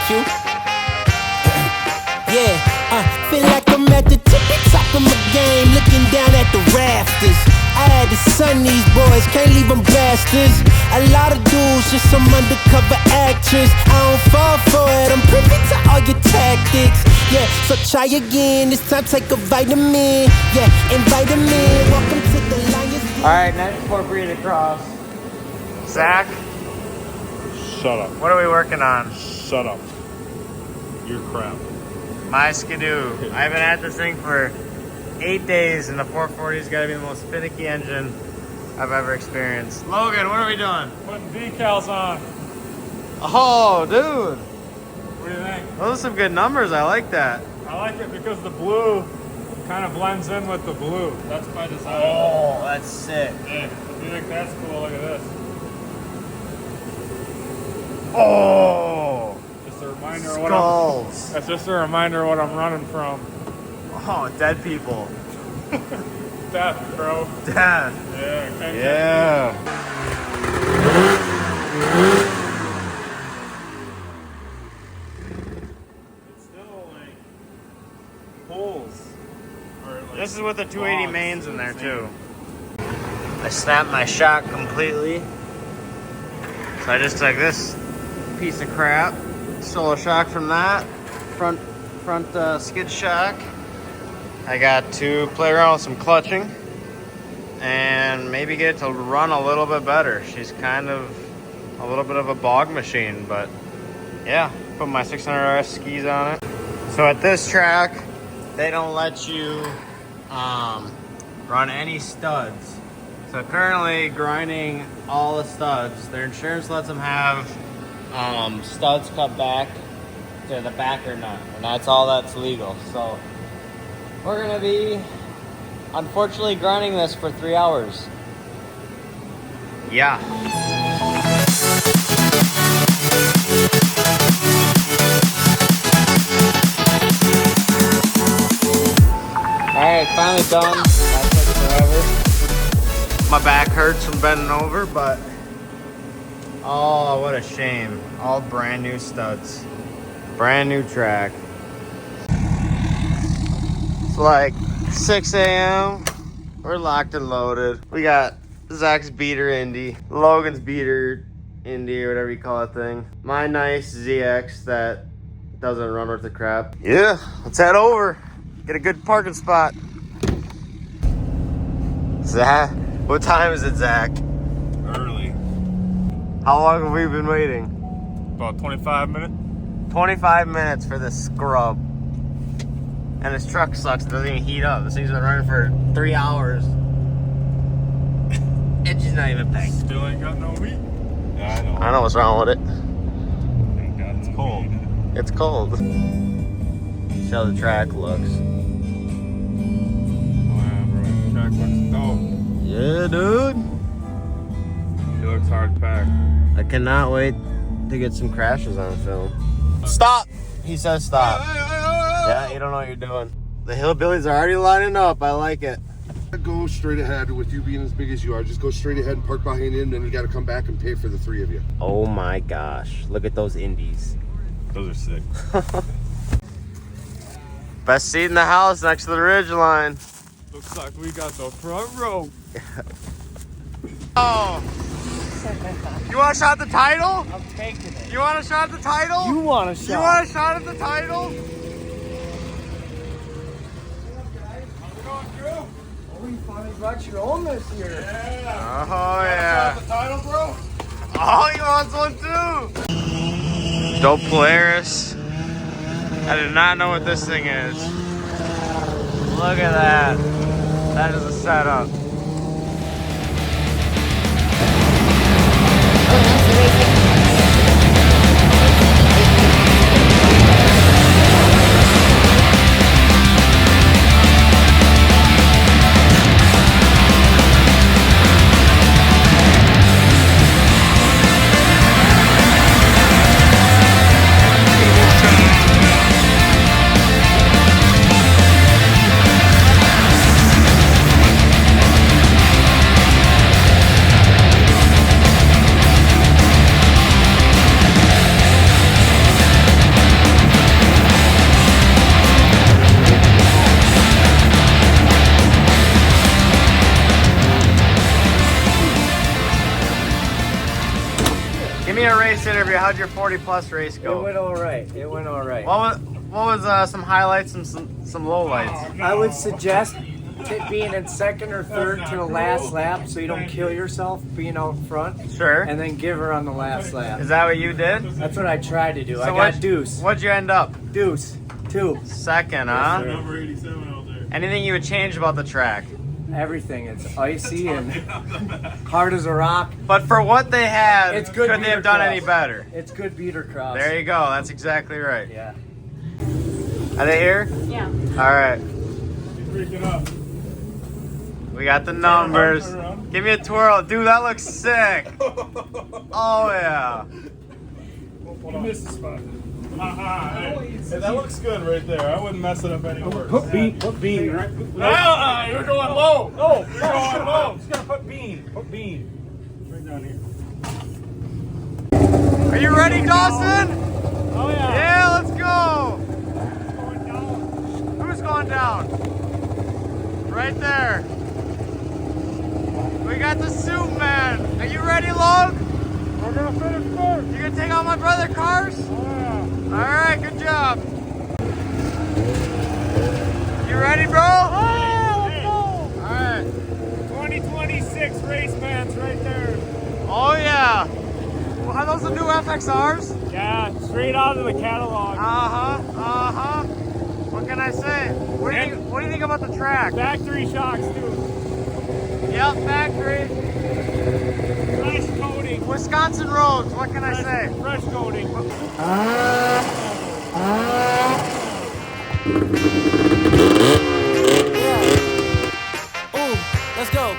you. Yeah, feel like I'm at the tippy top of my game, looking down at the rafters. I had to son these boys, can't leave them bastards. A lot of dudes, just some undercover actress. I don't fall for it, I'm privy to all your tactics. Yeah, so try again, this time take a vitamin. Yeah, invite them in, welcome to the Lions. Alright, Nutterville Beatercross. Zach? Shut up. What are we working on? Shut up. You're crap. My skidoo. I haven't had this thing for 8 days, and the 440's got to be the most finicky engine I've ever experienced. Logan, what are we doing? Putting decals on. Oh, dude. What do you think? Those are some good numbers. I like that. I like it because the blue kind of blends in with the blue. That's by design. Oh, that's sick. Yeah. If you think that's cool, look at this. Oh. Just a reminder Skulls. of what that's just a reminder of what I'm running from. Oh, dead people. Death, bro. Death. Yeah. Okay. Yeah. It's still like holes. Like This is with the 280 mains in there too. I snapped my shock completely. So I just took this piece of crap, stole a shock from that, front skid shock. I got to play around with some clutching and maybe get it to run a little bit better. She's kind of a little bit of a bog machine, but yeah, put my 600RS skis on it. So at this track, they don't let you run any studs. So currently grinding all the studs. Their insurance lets them have studs cut back to the backer nut, and that's all that's legal. So we're gonna be unfortunately grinding this for 3 hours. Yeah. Alright, finally done. That took forever. My back hurts from bending over, but oh, what a shame. All brand new studs. Brand new track. It's like 6 a.m. We're locked and loaded. We got Zach's beater Indy, Logan's beater Indy, or whatever you call that thing. My nice ZX that doesn't run worth a crap. Yeah, let's head over. Get a good parking spot. Zach, what time is it, Zach? Early. How long have we been waiting? About 25 minutes. 25 minutes for this scrub. And this truck sucks. It doesn't even heat up. This thing's been running for 3 hours. Engine's not even packed. Still ain't got no heat. Yeah, I know. I know what's wrong with it. Thank God it's cold. It's cold. See how the track looks. Wow, bro. The track looks dope. Yeah, dude. She looks hard packed. I cannot wait to get some crashes on film. Stop! He says stop. Yeah, you don't know what you're doing. The hillbillies are already lining up. I like it. Go straight ahead with you being as big as you are. Just go straight ahead and park behind him. Then you got to come back and pay for the 3 of you. Oh my gosh. Look at those indies. Those are sick. Best seat in the house next to the ridge line. Looks like we got the front row. Oh. You want a shot at the title? I'm taking it. You want a shot at the title? You want a shot? You want a shot at the title? Oh, you finally got your own this year. Yeah. Oh yeah. The title, bro? Oh, he wants one too. Dope Polaris. I did not know what this thing is. Look at that. That is a setup. how'd your 40+ race go? It went all right. It went all right. What was some highlights and some lowlights? I would suggest being in second or third to the last lap so you don't kill yourself being out front. Sure. And then give her on the last lap. Is that what you did? That's what I tried to do. So I got deuce. What'd you end up? Deuce. 2. Second, huh? Number 87 out there. Anything you would change about the track? Everything. It's icy and hard as a rock. But for what they had, It's good could they have done Beatercross. any better? It's good Beatercross. There you go. That's exactly right. Yeah. Are they here? Yeah. All right. Freaking up. We got the numbers. Give me a twirl. Dude, that looks sick. Oh, yeah. You missed the spot. Hey, that looks good right there. I wouldn't mess it up any worse. Put bean, right? You're going low. No, You're going low. just gotta put bean. Put bean. Right down here. Are you ready, Dawson? Oh, yeah. Yeah, let's go. Going down. Who's going down? Right there. We got the soup man. Are you ready, Log? We're going to finish first. You gonna take out my brother cars? Oh, yeah. All right, good job. You ready, bro? Oh, let's go. All right. 2026 race pants right there. Oh yeah. Well, are those the new FXRs? Yeah, straight out of the catalog. What can I say? What do you think about the track? Factory shocks, too. Yep, factory. Fresh coating. Wisconsin roads. What can I say? Fresh coating. Ooh, let's go.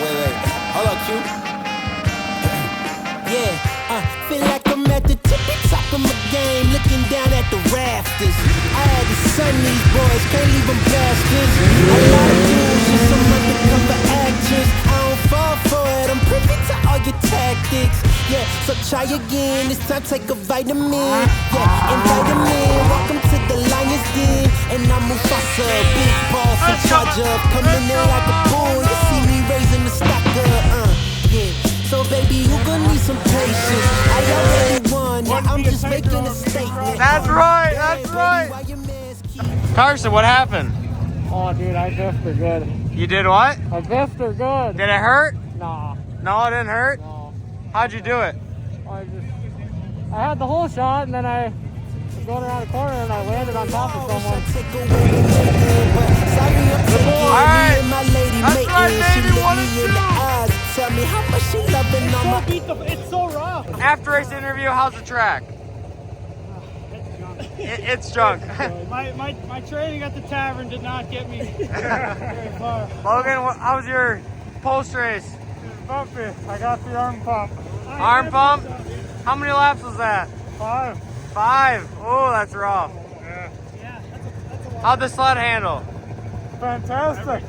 Wait. Hold on, Q. Yeah, feel like I'm at the tippy top of my game, looking down at the rafters. I had to sun these boys, can't leave them bastards. A lot of dudes, just some undercover actors. I don't fall for it, I'm privy to all your tactics. Yeah, so try again, this time take a vitamin. Yeah, invite them in, welcome to the Lion's Den. And I'm Mufasa, big boss in charge of coming in like a bull. You see me raising the stock up, yeah. So baby, you gonna need some patience. I already won, yeah, I'm just making a statement. That's right. That's right. Carson, what happened? Oh, dude, I biffed her good. You did what? I biffed her good. Did it hurt? Nah, No, it didn't hurt. no. How'd you do it? I had the whole shot, and then I was going around the corner, and I landed on top of someone. Alright. That's right, baby. 1 and 2. Tell me how much she loving on my It's so rough. After race interview, how's the track? It's junk. My training at the tavern did not get me very far. Logan, how was your post race? Bumpy. I got the arm pump. Arm pump? How many laps was that? 5. 5. Oh, that's rough. Yeah. How'd the sled handle? Fantastic.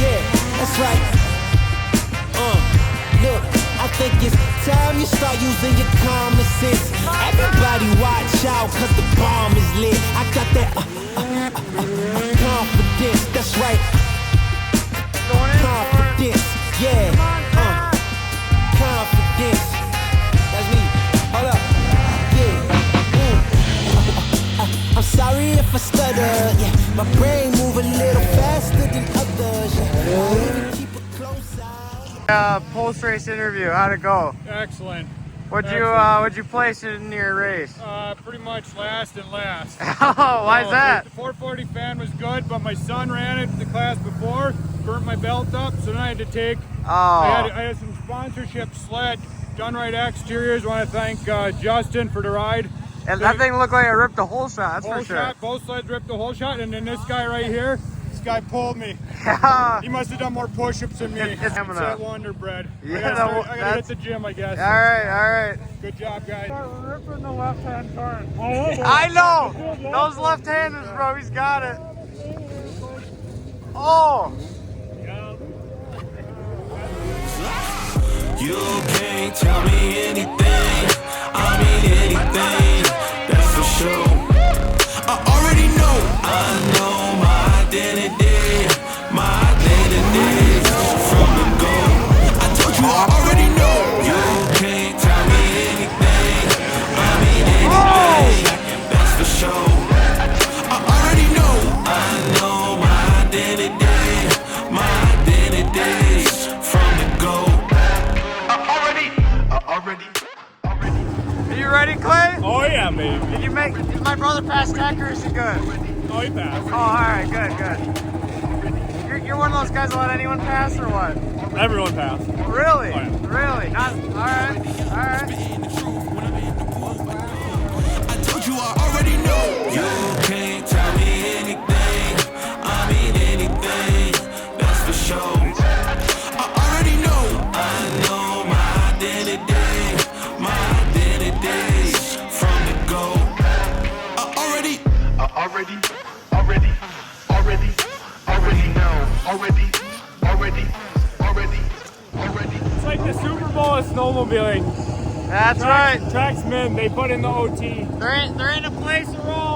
Yeah, that's right. Look, I think it's time you start using your common sense. Everybody watch out, cause the bomb is lit. I got that confidence, that's right. Confidence, yeah. Confidence. That's me. Hold up. Yeah. I'm sorry if I stutter. Yeah, my brain move a little faster than others. Yeah. Keep a close eye. Post race interview, how'd it go? Excellent. What'd you place in your race? Pretty much last and last. Oh, why's that? The 440 fan was good, but my son ran it the class before, burnt my belt up, so then I had to take. I had some sponsorship sled, Done Right Exteriors. Want to thank Justin for the ride. And that thing looked like it ripped the whole shot, that's Whole for sure. shot, both sleds ripped the whole shot, and then this guy right here, this guy pulled me. Yeah. He must have done more push-ups than me. It's It's that Wonder Bread. Yeah, I gotta hit the gym, I guess. All right. Good job, guys. Ripping the left-hand turn. I know. Those left-handers, bro. He's got it. Oh. You can't tell me anything. I mean anything. That's for sure. I already know. I know my identity. My identity from the go. I told you I already know. yeah, baby. Did my brother pass tech or is he good? Oh, he passed. Oh, all right, good. You're one of those guys that let anyone pass or what? Everyone passed. Really? Oh, yeah. Really? Not, all right. I told you I already know. You can't tell me anything. I mean anything. That's for sure. I already know. I know my identity. My identity from the go. I already know. It's like the Super Bowl of snowmobiling. That's right. Tracksmen, they put in the OT. There ain't a place wrong.